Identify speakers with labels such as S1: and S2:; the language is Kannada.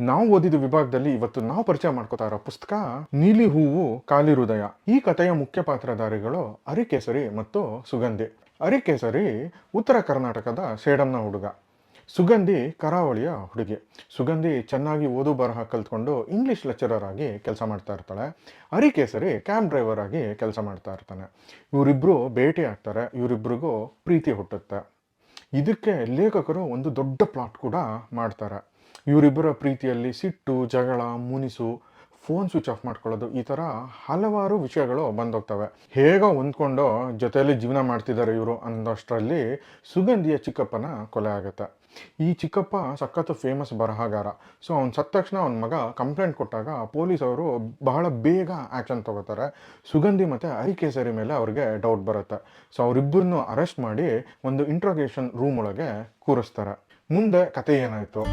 S1: ನಾವು ಓದಿದ ವಿಭಾಗದಲ್ಲಿ ಇವತ್ತು ನಾವು ಪರಿಚಯ ಮಾಡ್ಕೋತಾ ಇರೋ ಪುಸ್ತಕ ನೀಲಿ ಹೂವು ಕಾಲಿ ಹೃದಯ. ಈ ಕಥೆಯ ಮುಖ್ಯ ಪಾತ್ರಧಾರಿಗಳು ಅರಿಕೇಸರಿ ಮತ್ತು ಸುಗಂಧಿ. ಅರಿಕೇಸರಿ ಉತ್ತರ ಕರ್ನಾಟಕದ ಸೇಡಂನ ಹುಡುಗ, ಸುಗಂಧಿ ಕರಾವಳಿಯ ಹುಡುಗಿ. ಸುಗಂಧಿ ಚೆನ್ನಾಗಿ ಓದು ಬರಹ ಕಲ್ತ್ಕೊಂಡು ಇಂಗ್ಲಿಷ್ ಲೆಕ್ಚರರ್ ಆಗಿ ಕೆಲಸ ಮಾಡ್ತಾ ಇರ್ತಾಳೆ. ಅರಿಕೇಸರಿ ಕ್ಯಾಬ್ ಡ್ರೈವರ್ ಆಗಿ ಕೆಲಸ ಮಾಡ್ತಾ ಇರ್ತಾನೆ. ಇವರಿಬ್ರು ಭೇಟಿ ಆಗ್ತಾರೆ, ಇವರಿಬ್ರಿಗೂ ಪ್ರೀತಿ ಹುಟ್ಟುತ್ತೆ. ಇದಕ್ಕೆ ಲೇಖಕರು ಒಂದು ದೊಡ್ಡ ಪ್ಲಾಟ್ ಕೂಡ ಮಾಡ್ತಾರೆ. ಇವರಿಬ್ಬರ ಪ್ರೀತಿಯಲ್ಲಿ ಸಿಟ್ಟು, ಜಗಳ, ಮುನಿಸು, ಫೋನ್ ಸ್ವಿಚ್ ಆಫ್ ಮಾಡ್ಕೊಳ್ಳೋದು, ಈ ಥರ ಹಲವಾರು ವಿಷಯಗಳು ಬಂದೋಗ್ತವೆ. ಹೇಗೋ ಹೊಂದ್ಕೊಂಡು ಜೊತೆಯಲ್ಲಿ ಜೀವನ ಮಾಡ್ತಿದ್ದಾರೆ ಇವರು ಅನ್ನೋಷ್ಟರಲ್ಲಿ ಸುಗಂಧಿಯ ಚಿಕ್ಕಪ್ಪನ ಕೊಲೆ ಆಗುತ್ತೆ. ಈ ಚಿಕ್ಕಪ್ಪ ಸಖತ್ತು ಫೇಮಸ್ ಬರಹಗಾರ. ಸೊ ಅವ್ನು ಸತ್ತ ತಕ್ಷಣ ಅವನ ಮಗ ಕಂಪ್ಲೇಂಟ್ ಕೊಟ್ಟಾಗ ಪೊಲೀಸವರು ಬಹಳ ಬೇಗ ಆ್ಯಕ್ಷನ್ ತಗೋತಾರೆ. ಸುಗಂಧಿ ಮತ್ತು ಅರಿಕೇಸರಿ ಮೇಲೆ ಅವ್ರಿಗೆ ಡೌಟ್ ಬರುತ್ತೆ. ಸೊ ಅವರಿಬ್ಬರನ್ನು ಅರೆಸ್ಟ್ ಮಾಡಿ ಒಂದು ಇಂಟ್ರೋಗೇಷನ್ ರೂಮ್ ಒಳಗೆ ಕೂರಿಸ್ತಾರೆ. ಮುಂದೆ ಕತೆ ಏನಾಯಿತು?